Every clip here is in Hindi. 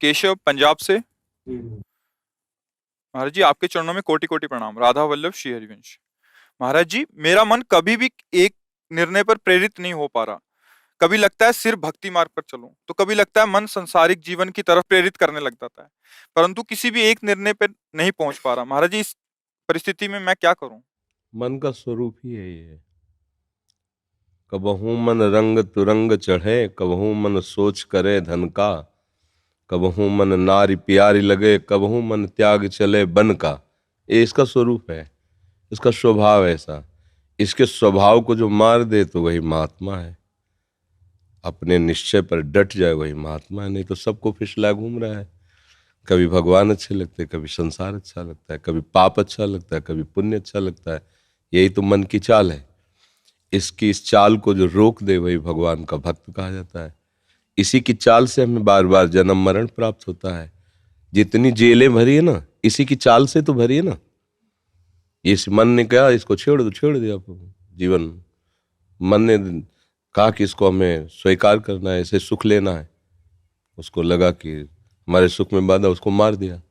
केशव पंजाब से। महाराज जी आपके चरणों में कोटि कोटि प्रणाम। राधा वल्लभ श्री हरिवंश। महाराज जी मेरा मन कभी भी एक निर्णय पर प्रेरित नहीं हो पा रहा। कभी लगता है सिर्फ भक्ति मार्ग पर चलूं, तो कभी लगता है मन संसारिक जीवन की तरफ प्रेरित करने लग जाता है, परंतु किसी भी एक निर्णय पर नहीं पहुंच पा रहा। महाराज जी इस परिस्थिति में मैं क्या करूं? मन का स्वरूप ही है ये। कबहू मन रंग तुरंग चढ़े, कबहू मन सोच करे धन का, कबहू मन नारी प्यारी लगे, कबहू मन त्याग चले बन का। ये इसका स्वरूप है, इसका स्वभाव ऐसा। इसके स्वभाव को जो मार दे तो वही महात्मा है। अपने निश्चय पर डट जाए वही महात्मा है। नहीं तो सबको फिसला घूम रहा है। कभी भगवान अच्छे लगते हैं, कभी संसार अच्छा लगता है, कभी पाप अच्छा लगता है, कभी पुण्य अच्छा लगता है। यही तो मन की चाल है। इसकी इस चाल को जो रोक दे वही भगवान का भक्त कहा जाता है। इसी की चाल से हमें बार बार जन्म मरण प्राप्त होता है। जितनी जेलें भरी है ना, इसी की चाल से तो भरी है ना। इस मन ने कहा इसको छेड़ दो, छेड़ दिया जीवन। मन ने कहा कि इसको हमें स्वीकार करना है, इसे सुख लेना है। उसको लगा कि हमारे सुख में बाधा, उसको मार दिया।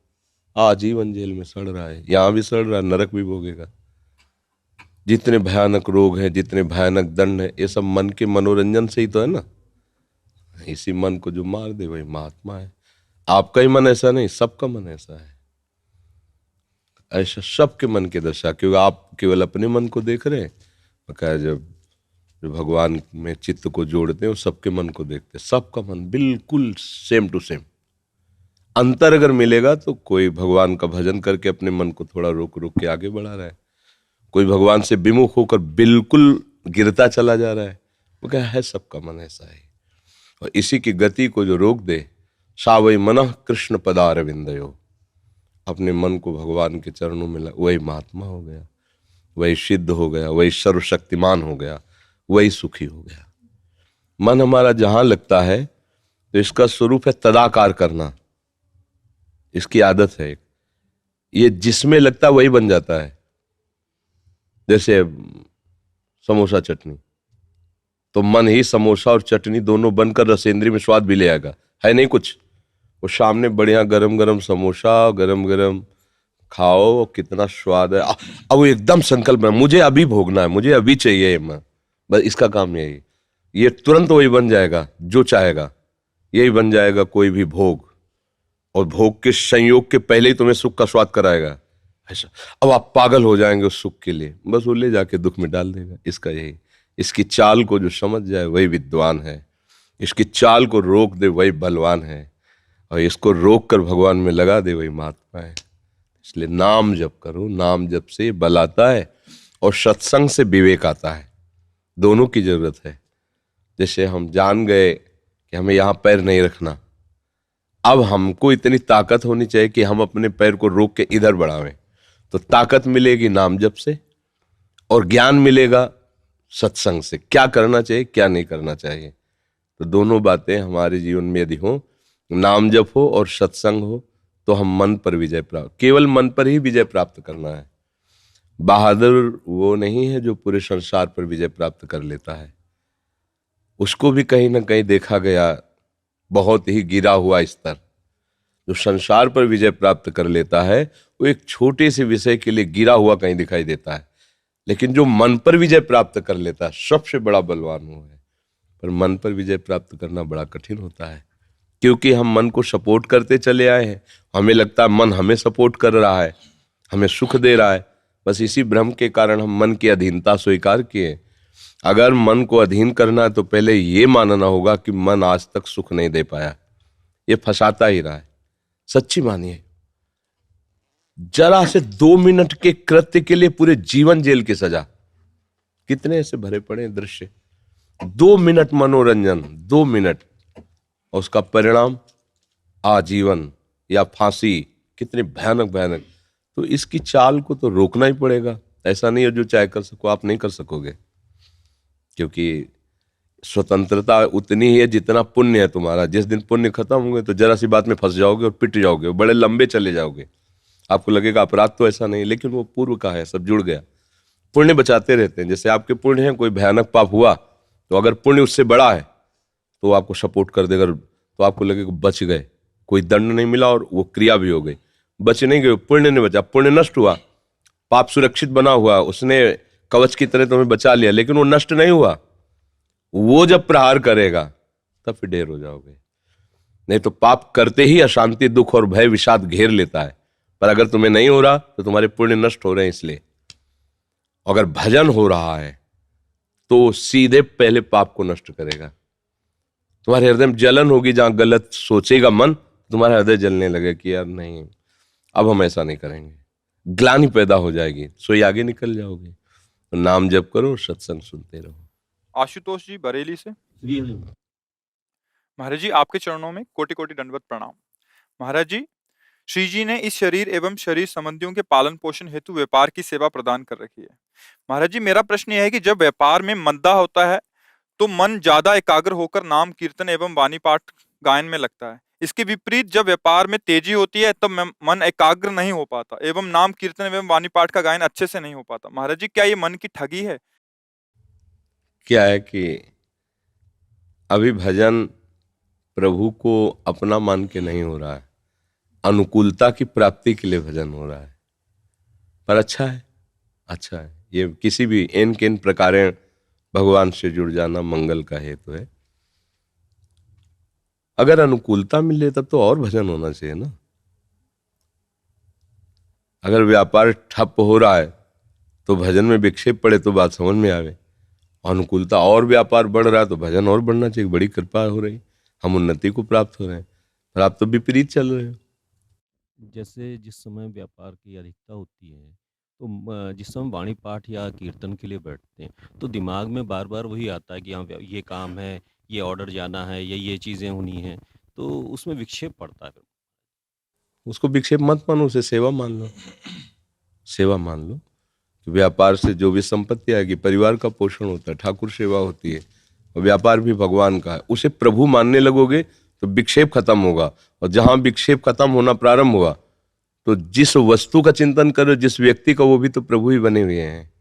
आजीवन जेल में सड़ रहा है, यहाँ भी सड़ रहा है, नरक भी भोगेगा। जितने भयानक रोग हैं, जितने भयानक दंड है, ये सब मन के मनोरंजन से ही तो है ना। इसी मन को जो मार दे वही महात्मा है। आपका ही मन ऐसा नहीं, सबका मन ऐसा है। ऐसा सबके मन की दशा, क्योंकि आप केवल अपने मन को देख रहे हैं। बकाया जब भगवान में चित्त को जोड़ते हैं वो सबके मन को देखते हैं। सबका मन बिल्कुल सेम टू सेम। अंतर अगर मिलेगा तो कोई भगवान का भजन करके अपने मन को थोड़ा रोक रोक के आगे बढ़ा रहा है, कोई भगवान से विमुख होकर बिल्कुल गिरता चला जा रहा है। वो क्या है, सबका मन ऐसा है। और इसी की गति को जो रोक दे, सा वही मनः कृष्ण पदारविंदयो, अपने मन को भगवान के चरणों में वही महात्मा हो गया, वही सिद्ध हो गया, वही सर्वशक्तिमान हो गया, वही सुखी हो गया। मन हमारा जहां लगता है तो इसका स्वरूप है तदाकार करना। इसकी आदत है, ये जिसमें लगता है वही बन जाता है। जैसे समोसा चटनी, तो मन ही समोसा और चटनी दोनों बनकर रसेंद्री में स्वाद भी ले आएगा, है नहीं कुछ। वो सामने बढ़िया गरम गरम समोसा, गरम गरम खाओ, कितना स्वाद है। अब वो एकदम संकल्प है, मुझे अभी भोगना है, मुझे अभी चाहिए। मैं बस इसका काम यही, ये तुरंत वही बन जाएगा जो चाहेगा, यही बन जाएगा कोई भी भोग। और भोग के संयोग के पहले ही तुम्हें सुख का स्वाद कराएगा ऐसा। अब आप पागल हो जाएंगे उस सुख के लिए, बस वो ले जाके दुख में डाल देगा। इसका यही, इसकी चाल को जो समझ जाए वही विद्वान है, इसकी चाल को रोक दे वही बलवान है, और इसको रोक कर भगवान में लगा दे वही महात्मा है। इसलिए नाम जप करो, नाम जप से बल आता है और सत्संग से विवेक आता है। दोनों की जरूरत है। जैसे हम जान गए कि हमें यहाँ पैर नहीं रखना, अब हमको इतनी ताकत होनी चाहिए कि हम अपने पैर को रोक के इधर बढ़ावें। तो ताकत मिलेगी नाम जप से, और ज्ञान मिलेगा सत्संग से, क्या करना चाहिए क्या नहीं करना चाहिए। तो दोनों बातें हमारे जीवन में यदि हो, नाम जप हो और सत्संग हो, तो हम मन पर विजय प्राप्त, केवल मन पर ही विजय प्राप्त करना है। बहादुर वो नहीं है जो पूरे संसार पर विजय प्राप्त कर लेता है। उसको भी कहीं ना कहीं देखा गया बहुत ही गिरा हुआ स्तर। जो संसार पर विजय प्राप्त कर लेता है वो एक छोटे से विषय के लिए गिरा हुआ कहीं दिखाई देता है, लेकिन जो मन पर विजय प्राप्त कर लेता है सबसे बड़ा बलवान वो है। पर मन पर विजय प्राप्त करना बड़ा कठिन होता है, क्योंकि हम मन को सपोर्ट करते चले आए हैं। हमें लगता है मन हमें सपोर्ट कर रहा है, हमें सुख दे रहा है। बस इसी भ्रम के कारण हम मन की अधीनता स्वीकार किए। अगर मन को अधीन करना है तो पहले ये मानना होगा कि मन आज तक सुख नहीं दे पाया, ये फंसाता ही रहा है। सच्ची मानिए, जरा से 2 मिनट के कृत्य के लिए पूरे जीवन जेल की सजा। कितने ऐसे भरे पड़े दृश्य, 2 मिनट मनोरंजन, 2 मिनट, और उसका परिणाम आजीवन या फांसी। कितने भयानक भयानक। तो इसकी चाल को तो रोकना ही पड़ेगा। ऐसा नहीं है जो चाहे कर सको, आप नहीं कर सकोगे, क्योंकि स्वतंत्रता उतनी ही है जितना पुण्य है तुम्हारा। जिस दिन पुण्य खत्म होंगे तो जरा सी बात में फंस जाओगे और पिट जाओगे, बड़े लंबे चले जाओगे। आपको लगेगा अपराध तो ऐसा नहीं, लेकिन वो पूर्व का है, सब जुड़ गया। पुण्य बचाते रहते हैं। जैसे आपके पुण्य हैं, कोई भयानक पाप हुआ तो अगर पुण्य उससे बड़ा है तो आपको सपोर्ट कर देगा, तो आपको लगेगा बच गए। कोई दंड नहीं मिला और वो क्रिया भी हो गई, बच नहीं गए, पुण्य नहीं बचा, पुण्य नष्ट हुआ, पाप सुरक्षित बना हुआ, उसने कवच की तरह तुम्हें बचा लिया, लेकिन वो नष्ट नहीं हुआ। वो जब प्रहार करेगा तब फिर ढेर हो जाओगे। नहीं तो पाप करते ही अशांति, दुख और भय विषाद घेर लेता है, पर अगर तुम्हें नहीं हो रहा तो तुम्हारे पुण्य नष्ट हो रहे हैं। इसलिए अगर भजन हो रहा है तो सीधे पहले पाप को नष्ट करेगा। तुम्हारे हृदय में जलन होगी, जहां गलत सोचेगा मन, तुम्हारा हृदय जलने लगे कि यार नहीं, अब हम ऐसा नहीं करेंगे, ग्लानि पैदा हो जाएगी, सोई आगे निकल जाओगे। तो नाम जप करो, सत्संग सुनते रहो। आशुतोष जी बरेली से। महाराज जी, आपके चरणों में कोटि कोटि दंडवत प्रणाम। महाराज जी, श्री जी ने इस शरीर एवं शरीर संबंधियों के पालन पोषण हेतु व्यापार की सेवा प्रदान कर रखी है। महाराज जी, मेरा प्रश्न यह है कि जब व्यापार में मंदा होता है तो मन ज्यादा एकाग्र होकर नाम कीर्तन एवं वाणी पाठ गायन में लगता है। इसके विपरीत जब व्यापार में तेजी होती है तब मन एकाग्र नहीं हो पाता एवं नाम कीर्तन एवं वाणी पाठ का गायन अच्छे से नहीं हो पाता। महाराज जी, क्या ये मन की ठगी है? क्या है कि अभी भजन प्रभु को अपना मान के नहीं हो रहा है, अनुकूलता की प्राप्ति के लिए भजन हो रहा है। पर अच्छा है, अच्छा है, ये किसी भी एन केन प्रकारेण भगवान से जुड़ जाना मंगल का हेतु है। अगर अनुकूलता मिले तब तो और भजन होना चाहिए ना। अगर व्यापार ठप हो रहा है तो भजन में विक्षेप पड़े तो बात समझ में आवे। अनुकूलता और व्यापार बढ़ रहा है तो भजन और बढ़ना चाहिए, बड़ी कृपा हो रही, हम उन्नति को प्राप्त हो रहे हैं, पर आप तो विपरीत चल रहे हो। जैसे जिस समय व्यापार की अधिकता होती है तो जिस समय वाणी पाठ या कीर्तन के लिए बैठते हैं तो दिमाग में बार बार वही आता है कि हाँ ये काम है, ये ऑर्डर जाना है, ये चीज़ें होनी हैं, तो उसमें विक्षेप पड़ता है फिर। उसको विक्षेप मत मानो, उसे सेवा मान लो, सेवा मान लो। तो व्यापार से जो भी संपत्ति आएगी, परिवार का पोषण होता है, ठाकुर सेवा होती है, और व्यापार भी भगवान का है, उसे प्रभु मानने लगोगे तो विक्षेप खत्म होगा। और जहां विक्षेप खत्म होना प्रारंभ हुआ तो जिस वस्तु का चिंतन करो, जिस व्यक्ति का, वो भी तो प्रभु ही बने हुए हैं।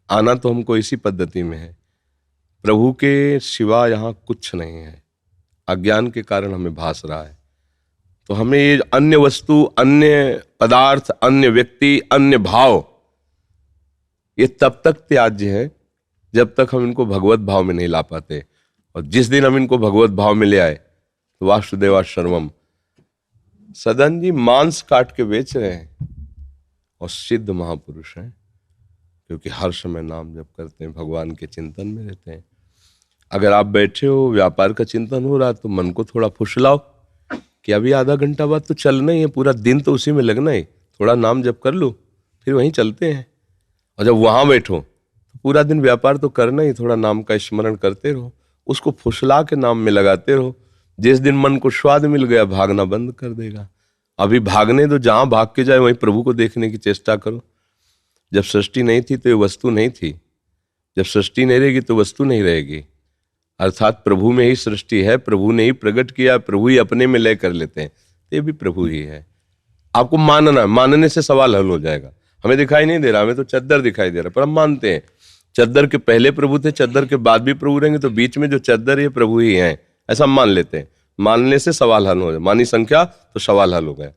आना तो हमको इसी पद्धति में है, प्रभु के सिवा यहाँ कुछ नहीं है। अज्ञान के कारण हमें भास रहा है, तो हमें ये अन्य वस्तु, अन्य पदार्थ, अन्य व्यक्ति, अन्य भाव, ये तब तक त्याज्य है जब तक हम इनको भगवत भाव में नहीं ला पाते। और जिस दिन हम इनको भगवत भाव में ले आए तो वासुदेवा सर्वम। सदन जी मांस काट के बेच रहे हैं और सिद्ध महापुरुष हैं, क्योंकि हर समय नाम जप करते हैं, भगवान के चिंतन में रहते हैं। अगर आप बैठे हो, व्यापार का चिंतन हो रहा, तो मन को थोड़ा फुसलाओ कि अभी आधा घंटा बाद तो चलना ही है, पूरा दिन तो उसी में लगना है, थोड़ा नाम जप कर लो, फिर वहीं चलते हैं। और जब वहां बैठो तो पूरा दिन व्यापार तो करना ही, थोड़ा नाम का स्मरण करते रहो, उसको फुसला के नाम में लगाते रहो। जिस दिन मन को स्वाद मिल गया, भागना बंद कर देगा। अभी भागने दो, जहां भाग के जाए वहीं प्रभु को देखने की चेष्टा करो। जब सृष्टि नहीं थी तो ये वस्तु नहीं थी, जब सृष्टि नहीं रहेगी तो वस्तु नहीं रहेगी। अर्थात प्रभु में ही सृष्टि है, प्रभु ने ही प्रकट किया, प्रभु ही अपने में लय कर लेते हैं, ये भी प्रभु ही है। आपको मानना, मानने से सवाल हल हो जाएगा। हमें दिखाई नहीं दे रहा, हमें तो चद्दर दिखाई दे रहा, पर हम मानते हैं चद्दर के पहले प्रभु थे, चद्दर के बाद भी प्रभु रहेंगे, तो बीच में जो चद्दर है प्रभु ही है, ऐसा हम मान लेते हैं। मानने से सवाल हल हो जाए, मानी संख्या तो सवाल हल हो गया।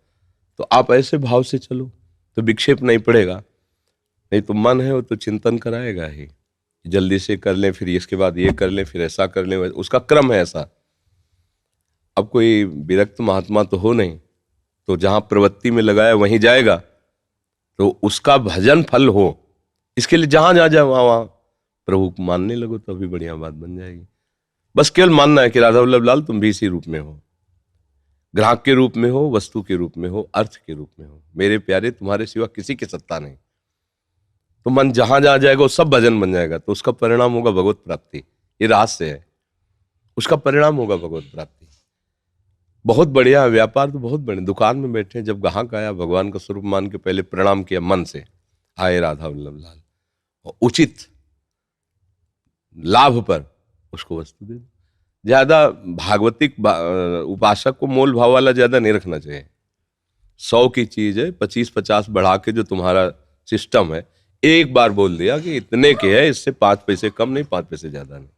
तो आप ऐसे भाव से चलो तो विक्षेप नहीं पड़ेगा। नहीं तो मन है वो तो चिंतन कराएगा ही, जल्दी से कर लें, फिर इसके बाद ये कर लें, फिर ऐसा कर लें, उसका क्रम है ऐसा। अब कोई विरक्त महात्मा तो हो नहीं, तो जहां प्रवृत्ति में लगाया वहीं जाएगा, तो उसका भजन फल हो, इसके लिए जहां जहां जाए वहां प्रभु को मानने लगो, तो अभी बढ़िया बात बन जाएगी। बस केवल मानना है कि राधा वल्लभ लाल तुम भी इसी रूप में हो, ग्राहक के रूप में हो, वस्तु के रूप में हो, अर्थ के रूप में हो। मेरे प्यारे, तुम्हारे सिवा किसी की सत्ता नहीं। तो मन जहां जहां जाएगा वो सब भजन बन जाएगा, तो उसका परिणाम होगा भगवत प्राप्ति। ये रहस्य है, उसका परिणाम होगा भगवत प्राप्ति। बहुत बढ़िया व्यापार, तो बहुत बढ़िया। दुकान में बैठे, जब ग्राहक आया, भगवान का स्वरूप मान के पहले प्रणाम किया मन से, आए राधा वल्लभ लाल, और उचित लाभ पर उसको वस्तु दे दो। ज्यादा भागवतिक उपासक को मोल भाव वाला ज्यादा नहीं रखना चाहिए। 100 की चीज है, 25-50 बढ़ा के जो तुम्हारा सिस्टम है, एक बार बोल दिया कि इतने के है, इससे 5 पैसे कम नहीं, 5 पैसे ज्यादा नहीं,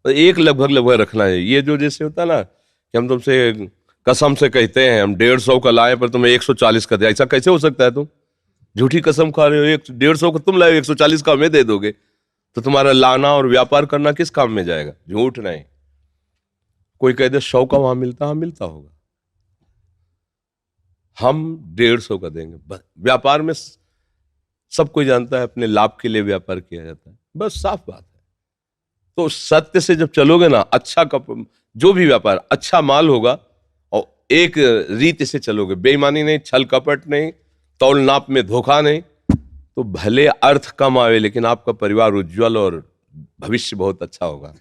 तो एक लगभग रखना है। ये जो जैसे होता ना कि हम तुमसे कसम से कहते हैं हम 150 का लाए पर तुम्हें 140 का दे, ऐसा कैसे हो सकता है? तुम झूठी कसम खा रहे हो, 150 का तुम लाए, 140 का हमें दे दोगे, तो तुम्हारा लाना और व्यापार करना किस काम में जाएगा? झूठ नहीं। कोई कह दे 100 का वहां मिलता, हाँ मिलता होगा, हम 150 का देंगे। बस व्यापार में सब कोई जानता है अपने लाभ के लिए व्यापार किया जाता है, बस साफ बात है। तो सत्य से जब चलोगे ना, अच्छा जो भी व्यापार, अच्छा माल होगा और एक रीति से चलोगे, बेईमानी नहीं, छल कपट नहीं, तौल नाप में धोखा नहीं, तो भले अर्थ कम आवे लेकिन आपका परिवार उज्जवल और भविष्य बहुत अच्छा होगा।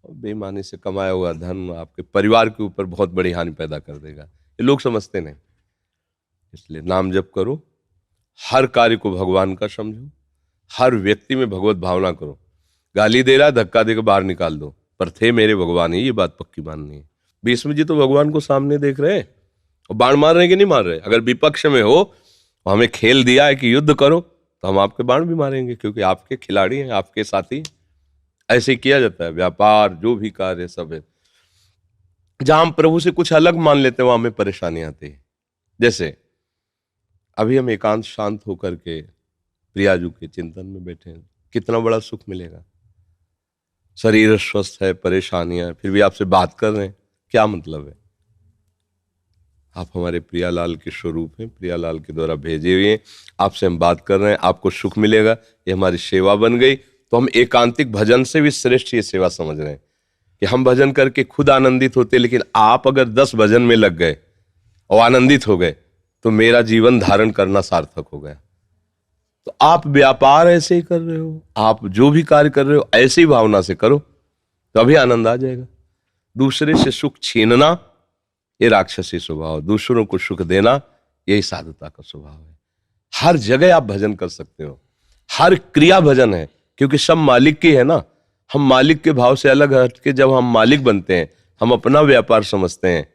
और बेईमानी से कमाया हुआ धन आपके परिवार के ऊपर बहुत बड़ी हानि पैदा कर देगा, ये लोग समझते नहीं। इसलिए नाम जप करो, हर कार्य को भगवान का समझो, हर व्यक्ति में भगवत भावना करो। गाली दे रहा है, धक्का देकर बाहर निकाल दो, पर थे मेरे भगवान ही, ये बात पक्की माननी है। भीष्म जी तो भगवान को सामने देख रहे हैं और बाण मार रहे हैं कि नहीं मार रहे? अगर विपक्ष में हो, हमें खेल दिया है कि युद्ध करो, तो हम आपके बाण भी मारेंगे, क्योंकि आपके खिलाड़ी हैं, आपके साथी। ऐसे ही किया जाता है व्यापार, जो भी कार्य सब है। जहां हम प्रभु से कुछ अलग मान लेते हैं वहां हमें परेशानी आती है। जैसे अभी हम एकांत शांत होकर के प्रियाजू के चिंतन में बैठे हैं, कितना बड़ा सुख मिलेगा। शरीर स्वस्थ है, परेशानियां, फिर भी आपसे बात कर रहे हैं, क्या मतलब है? आप हमारे प्रियालाल के स्वरूप हैं, प्रियालाल के द्वारा भेजे हुए हैं, आपसे हम बात कर रहे हैं, आपको सुख मिलेगा, ये हमारी सेवा बन गई। तो हम एकांतिक भजन से भी श्रेष्ठ ये सेवा समझ रहे हैं कि हम भजन करके खुद आनंदित होते, लेकिन आप अगर 10 भजन में लग गए और आनंदित हो गए तो मेरा जीवन धारण करना सार्थक हो गया। तो आप व्यापार ऐसे ही कर रहे हो, आप जो भी कार्य कर रहे हो ऐसी भावना से करो, तभी आनंद आ जाएगा। दूसरे से सुख छीनना ये राक्षसी स्वभाव, दूसरों को सुख देना यही साधुता का स्वभाव है। हर जगह आप भजन कर सकते हो, हर क्रिया भजन है, क्योंकि सब मालिक की है ना। हम मालिक के भाव से अलग हट के जब हम मालिक बनते हैं, हम अपना व्यापार समझते हैं,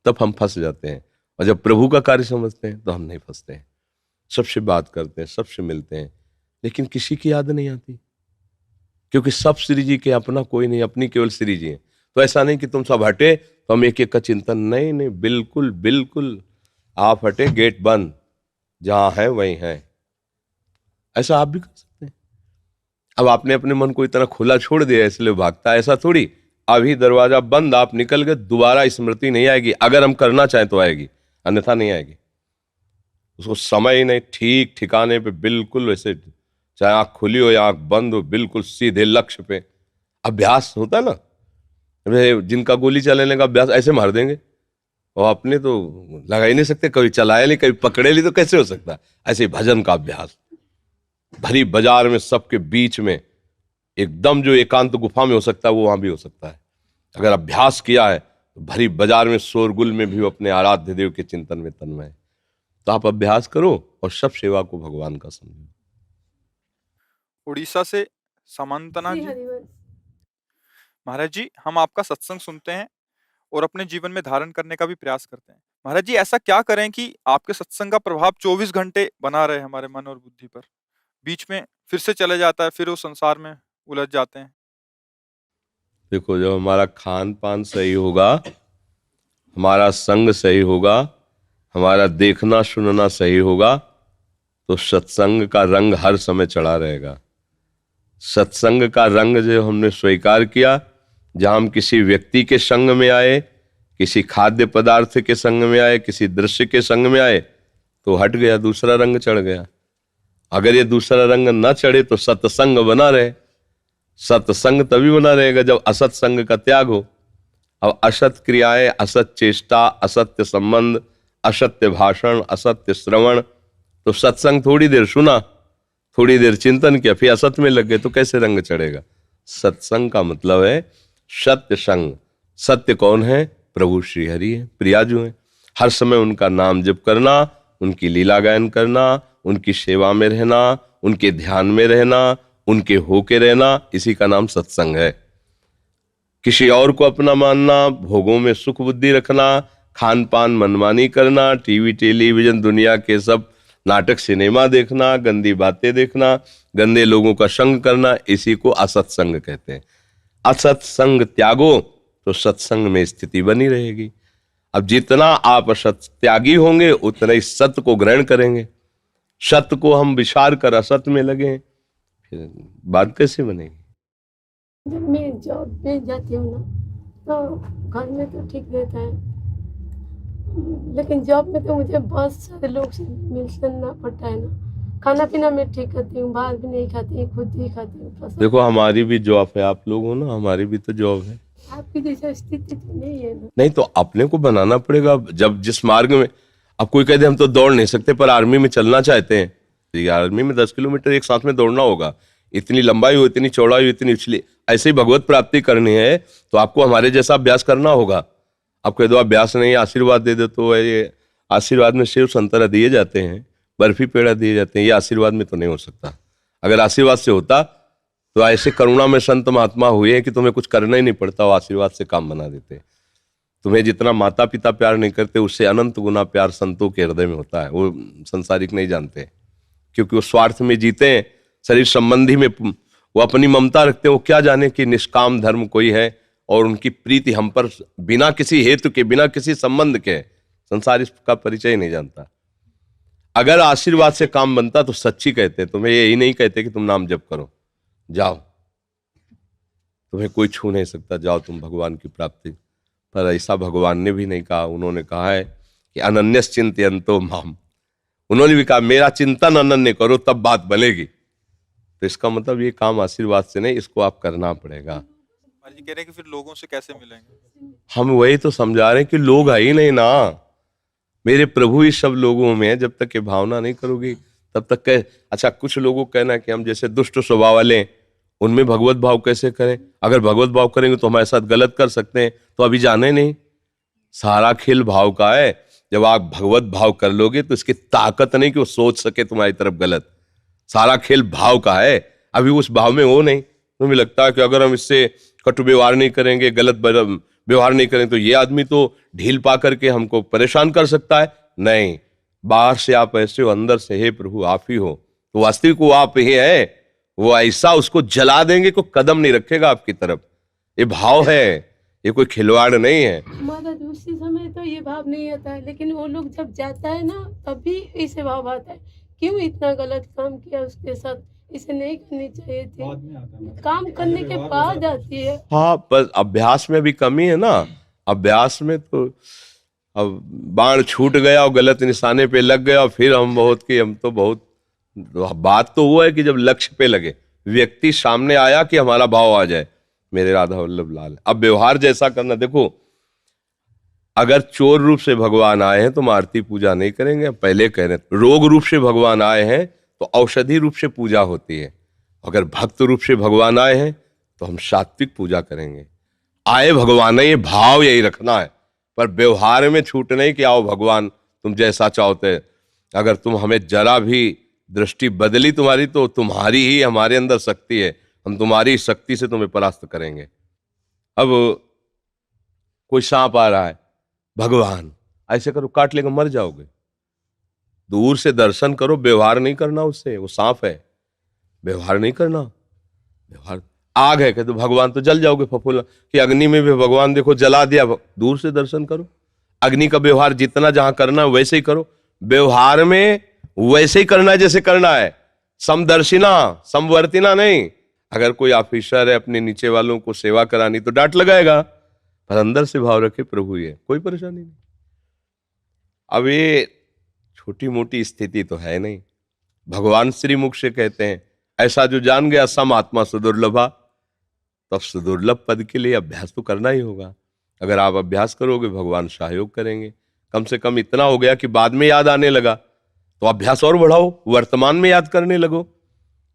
तब हम फंस जाते हैं। और जब प्रभु का कार्य समझते हैं तो हम नहीं फंसते हैं। सबसे बात करते हैं, सबसे मिलते हैं, लेकिन किसी की याद नहीं आती, क्योंकि सब श्री जी के, अपना कोई नहीं, अपनी केवल श्री जी हैं। तो ऐसा नहीं कि तुम सब हटे तो हम एक एक का चिंतन, नहीं नहीं, बिल्कुल बिल्कुल आप हटे, गेट बंद, जहां है वहीं है। ऐसा आप भी कर सकते हैं। अब आपने अपने मन को इतना खुला छोड़ दिया इसलिए भागता है, ऐसा थोड़ी। अभी दरवाजा बंद, आप निकल गए, दोबारा स्मृति नहीं आएगी। अगर हम करना चाहें तो आएगी, अन्यथा नहीं आएगी। उसको समय ही नहीं, ठीक ठिकाने पे बिल्कुल वैसे, चाहे आंख खुली हो या आंख बंद हो, बिल्कुल सीधे लक्ष्य पे। अभ्यास होता है ना, जिनका गोली चलाने का अभ्यास ऐसे मार देंगे, और अपने तो लगा ही नहीं सकते, कभी चलाया नहीं, कभी पकड़े ली, तो कैसे हो सकता है? ऐसे भजन का अभ्यास भरी बाजार में सबके बीच में एकदम जो एकांत गुफा में हो सकता है वो वहां भी हो सकता है। अगर अभ्यास किया है तो भरी बाजार में शोरगुल में भी वो अपने आराध्य देव के चिंतन में तन्मय है। तो आप अभ्यास करो और सब सेवा को भगवान का समझो। उड़ीसा से समंतना जी जी। हरिवंश। महाराज जी, हम आपका सत्संग सुनते हैं और अपने जीवन में धारण करने का भी प्रयास करते हैं। महाराज जी, ऐसा क्या करें कि आपके सत्संग का प्रभाव 24 घंटे बना रहे हमारे मन और बुद्धि पर? बीच में फिर से चले जाता है, फिर उस संसार में उलझ जाते हैं। देखो, जब हमारा खान पान सही होगा, हमारा संग सही होगा, हमारा देखना सुनना सही होगा, तो सत्संग का रंग हर समय चढ़ा रहेगा। सत्संग का रंग जो हमने स्वीकार किया, जहां हम किसी व्यक्ति के संग में आए, किसी खाद्य पदार्थ के संग में आए, किसी दृश्य के संग में आए, तो हट गया, दूसरा रंग चढ़ गया। अगर ये दूसरा रंग न चढ़े तो सत्संग बना रहे। सत्संग तभी बना रहेगा जब असत संग का त्याग हो। अब असत क्रियाएं, असत चेष्टा, असत्य संबंध, असत्य भाषण, असत्य श्रवण, तो सत्संग थोड़ी देर सुना, थोड़ी देर चिंतन किया, फिर असत में लग गए, तो कैसे रंग चढ़ेगा? सत्संग का मतलब है सत्य संग। सत्य कौन है? प्रभु श्री हरि है, प्रियाजू है। हर समय उनका नाम जप करना, उनकी लीला गायन करना, उनकी सेवा में रहना, उनके ध्यान में रहना, उनके होके रहना, इसी का नाम सत्संग है। किसी और को अपना मानना, भोगों में सुख बुद्धि रखना, खान पान मनमानी करना, टीवी टेलीविजन दुनिया के सब नाटक सिनेमा देखना, गंदी बातें देखना, गंदे लोगों का संग करना, इसी को असत्संग कहते हैं। असत्संग त्यागो तो सत्संग में स्थिति बनी रहेगी। अब जितना आप असत त्यागी होंगे उतना ही सत्य को ग्रहण करेंगे। सत्य को हम विचार कर असत्य में लगे, फिर बात कैसे बनेगी? जब मैं जॉब पे जाती हूँ ना, तो घर में तो ठीक रहता है, लेकिन जॉब में तो मुझे बहुत सारे लोग से मिलना पड़ता है ना। खाना पीना मैं ठीक करती हूँ, बाहर भी नहीं खाती, खुद ही खाती हूँ पसंद। देखो हमारी भी जॉब है, आप लोग हो ना, हमारी भी तो जॉब है। आपकी जैसा स्थिति तो नहीं है ना। नहीं तो अपने को बनाना पड़ेगा। जब जिस मार्ग में, अब कोई कहते हम तो दौड़ नहीं सकते पर आर्मी में चलना चाहते हैं, तो आर्मी में 10 किलोमीटर एक साथ में दौड़ना होगा। इतनी लंबाई हो, इतनी चौड़ाई हो, इतनी उछली, ऐसे ही भगवत प्राप्ति करनी है तो आपको हमारे जैसा अभ्यास करना होगा। आप कह दो अभ्यास नहीं, आशीर्वाद दे दो, तो ये आशीर्वाद में सेव संतरा दिए जाते हैं, बर्फी पेड़ा दिए जाते हैं, ये आशीर्वाद में तो नहीं हो सकता। अगर आशीर्वाद से होता तो ऐसे करुणा में संत महात्मा हुए हैं कि तुम्हें कुछ करना ही नहीं पड़ता, वो आशीर्वाद से काम बना देते। तुम्हें जितना माता पिता प्यार नहीं करते उससे अनंत गुना प्यार संतों के हृदय में होता है। वो संसारिक नहीं जानते, क्योंकि वो स्वार्थ में जीते हैं, शरीर संबंधी में वो अपनी ममता रखते हैं। वो क्या जाने कि निष्काम धर्म कोई है और उनकी प्रीति हम पर बिना किसी हेतु के, बिना किसी संबंध के, संसार इसका परिचय नहीं जानता। अगर आशीर्वाद से काम बनता तो सच्ची कहते, तुम्हें यही नहीं कहते कि तुम नाम जप करो, जाओ, तुम्हें कोई छू नहीं सकता, जाओ तुम भगवान की प्राप्ति। पर ऐसा भगवान ने भी नहीं कहा। उन्होंने कहा है कि अनन्यस चिंतयन्तो माम, उन्होंने भी कहा मेरा चिंतन अनन्य करो तब बात बनेगी। तो इसका मतलब ये काम आशीर्वाद से नहीं, इसको आप करना पड़ेगा। महाराज जी कह रहे हैं कि फिर लोगों से कैसे मिलेंगे? हम वही तो समझा रहे हैं कि लोग है ही नहीं ना, मेरे प्रभु ही सब लोगों में है। जब तक ये भावना नहीं करोगी तब तक कह, अच्छा कुछ लोगों को कहना कि हम जैसे दुष्ट स्वभाव वाले, उनमें भगवत भाव कैसे करें? अगर भगवत भाव करेंगे तो हमारे साथ गलत कर सकते हैं, तो अभी जाने नहीं। सारा खेल भाव का है। जब आप भगवत भाव कर लोगे तो इसकी ताकत नहीं कि वो सोच सके तुम्हारी तरफ गलत। सारा खेल भाव का है। अभी उस भाव में हो नहीं, तो मुझे लगता है कि अगर हम इससे कटु व्यवहार नहीं करेंगे, गलत व्यवहार नहीं करें, तो ये आदमी तो ढील पा करके हमको परेशान कर सकता है। नहीं, बाहर से आप ऐसे हो, अंदर से हे प्रभु आप ही हो, तो वास्तविक वो आप ही है। वो ऐसा उसको जला देंगे को कदम नहीं रखेगा आपकी तरफ। ये भाव है, ये कोई खिलवाड़ नहीं है। महाराज उसी समय तो ये भाव नहीं आता है, लेकिन वो लोग जब जाता है ना तभी इसे भाव आता है, क्यों इतना गलत काम किया उसके साथ, इसे नहीं करनी चाहिए थी। काम करने के बाद आती है। हाँ, पर अभ्यास में भी कमी है ना। अभ्यास में तो अब बाण छूट गया और गलत निशाने पे लग गया, और फिर हम तो बहुत बात तो वो है कि जब लक्ष्य पे लगे, व्यक्ति सामने आया कि हमारा भाव आ जाए, मेरे राधा वल्लभ लाल। अब व्यवहार जैसा करना, देखो अगर चोर रूप से भगवान आए हैं तो हम आरती पूजा नहीं करेंगे। पहले कह रहे हैं रोग रूप से भगवान आए हैं तो औषधि रूप से पूजा होती है। अगर भक्त रूप से भगवान आए हैं तो हम सात्विक पूजा करेंगे। आए भगवान है, ये भाव यही रखना है, पर व्यवहार में छूट नहीं कि आओ भगवान तुम जैसा चाहते। अगर तुम हमें जरा भी दृष्टि बदली तुम्हारी, तो तुम्हारी ही हमारे अंदर शक्ति है, हम तुम्हारी शक्ति से तुम्हें परास्त करेंगे। अब कोई सांप आ रहा है, भगवान ऐसे करो काट लेगा, मर जाओगे। दूर से दर्शन करो, व्यवहार नहीं करना उससे, वो सांप है, व्यवहार नहीं करना। व्यवहार आग है, कहते भगवान तो जल जाओगे, फफूला कि अग्नि में भी भगवान देखो जला दिया। दूर से दर्शन करो, अग्नि का व्यवहार जितना जहां करना है वैसे ही करो। व्यवहार में वैसे ही करना है जैसे करना है, समदर्शिना समवर्तिना नहीं। अगर कोई ऑफिसर है अपने नीचे वालों को सेवा करानी तो डांट लगाएगा, पर अंदर से भाव रखे प्रभु ये, कोई परेशानी नहीं। अब ये छोटी मोटी स्थिति तो है नहीं। भगवान श्री मुख से कहते हैं ऐसा जो जान गया सम आत्मा सुदुर्लभा, तब सुदुर्लभ पद के लिए अभ्यास तो करना ही होगा। अगर आप अभ्यास करोगे भगवान सहयोग करेंगे। कम से कम इतना हो गया कि बाद में याद आने लगा, तो अभ्यास और बढ़ाओ, वर्तमान में याद करने लगो।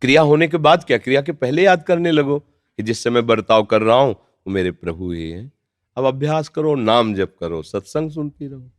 क्रिया होने के बाद क्या, क्रिया के पहले याद करने लगो कि जिससे मैं बर्ताव कर रहा हूं वो मेरे प्रभु ही हैं। अब अभ्यास करो, नाम जप करो, सत्संग सुनती रहो।